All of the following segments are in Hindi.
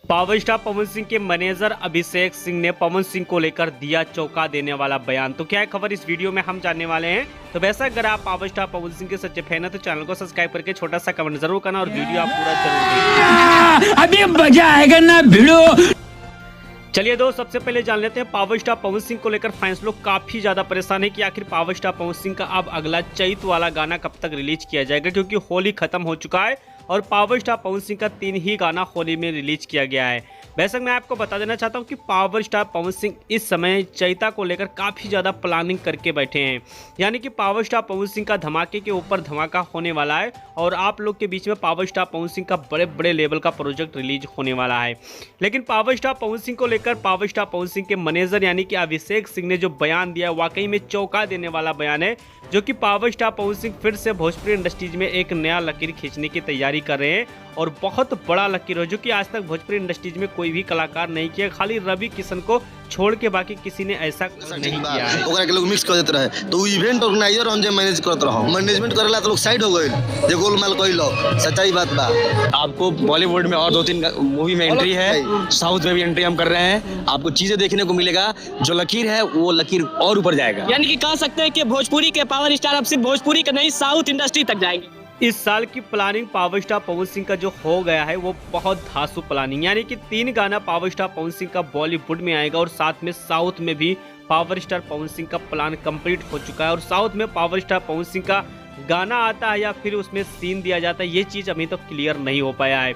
पावर स्टार पवन सिंह के मैनेजर अभिषेक सिंह ने पवन सिंह को लेकर दिया चौंका देने वाला बयान। तो क्या है खबर, इस वीडियो में हम जानने वाले हैं। तो वैसे अगर आप पावर स्टार पवन सिंह के सच्चे फैन हैं तो चैनल को सब्सक्राइब करके छोटा सा कमेंट जरूर करना और वीडियो आप पूरा जरूर देखिए। अभी मजा आएगा ना भिड़ो। चलिए दोस्त, सबसे पहले जान लेते हैं पावर स्टार पवन सिंह को लेकर फैंस लोग काफी ज्यादा परेशान है कि आखिर पावर स्टार पवन सिंह का अब अगला चैत वाला गाना कब तक रिलीज किया जाएगा, क्योंकि होली खत्म हो चुका है और पावर स्टार पवन सिंह का 3 ही गाना होली में रिलीज किया गया है। वैसे मैं आपको बता देना चाहता हूं कि पावर स्टार पवन सिंह इस समय चैता को लेकर काफ़ी ज़्यादा प्लानिंग करके बैठे हैं, यानी कि पावर स्टार पवन सिंह का धमाके के ऊपर धमाका होने वाला है और आप लोग के बीच में पावर स्टार पवन सिंह का बड़े बड़े लेवल का प्रोजेक्ट रिलीज होने वाला है। लेकिन पावर स्टार पवन सिंह को लेकर पावर स्टार पवन सिंह के मैनेजर यानी कि अभिषेक सिंह ने जो बयान दिया वाकई में चौंका देने वाला बयान है, जो कि पावर स्टार पवन सिंह फिर से भोजपुरी इंडस्ट्रीज में एक नया लकीर खींचने की तैयारी कर रहे हैं और बहुत बड़ा लकीर है, जो कि आज तक भोजपुरी इंडस्ट्रीज में कोई भी कलाकार नहीं किया, खाली रवि किशन को छोड़ के बाकी किसी ने ऐसा नहीं किया है। ओकरा के लोग मिक्स कर देते रहे तो इवेंट ऑर्गेनाइजर हम जे मैनेज करत रहो, मैनेजमेंट करेला तो लोग साइड हो गए, जे गोलमाल कइलो। सच्चाई बात बा। आपको बॉलीवुड में और 2-3 मूवी में एंट्री है, साउथ में भी एंट्री हम कर रहे हैं। आपको चीजें देखने को मिलेगा, जो लकीर है वो लकीर और ऊपर जाएगा। यानी कि कह सकते हैं कि भोजपुरी के पावर स्टार अब सिर्फ भोजपुरी के नहीं साउथ इंडस्ट्री तक जाएंगे। इस साल की planning power star Pawan Singh का जो हो गया है वो बहुत धांसू प्लानिंग, यानी कि 3 गाना पावर स्टार पवन सिंह का बॉलीवुड में आएगा और साथ में साउथ में भी पावर स्टार पवन सिंह का प्लान कंप्लीट हो चुका है। और साउथ में पावर स्टार पवन सिंह का गाना आता है या फिर उसमें सीन दिया जाता है, ये चीज़ अभी तक तो क्लियर नहीं हो पाया है।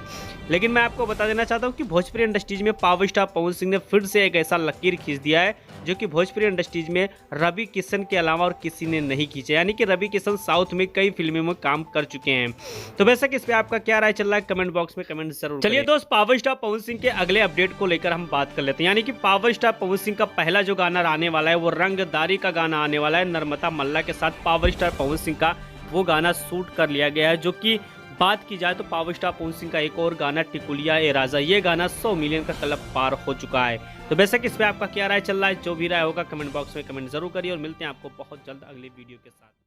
लेकिन मैं आपको बता देना चाहता हूँ कि भोजपुरी इंडस्ट्रीज में पावर स्टार पवन सिंह ने फिर से एक ऐसा लकीर खींच दिया है जो कि भोजपुरी इंडस्ट्रीज में रवि किशन के अलावा और किसी ने नहीं खींचा, यानी कि रवि किशन साउथ में कई फिल्मों में काम कर चुके हैं। तो वैसे इस पे आपका क्या राय चल रहा है कमेंट बॉक्स में कमेंट जरूर। चलिए दोस्त, पावर स्टार पवन सिंह के अगले अपडेट को लेकर हम बात कर लेते हैं, यानी कि पावर स्टार पवन सिंह का पहला जो गाना आने वाला है वो रंगदारी का गाना आने वाला है। नर्मदा मल्ला के साथ पावर स्टार पवन सिंह का वो गाना शूट कर लिया गया है। जो कि बात की जाए तो पावर स्टार पवन सिंह का एक और गाना टिकुलिया ए राजा, ये गाना 100 मिलियन का क्लब पार हो चुका है। तो बेशक इस पे आपका क्या राय चल रहा है, जो भी राय होगा कमेंट बॉक्स में कमेंट जरूर करिए और मिलते हैं आपको बहुत जल्द अगले वीडियो के साथ।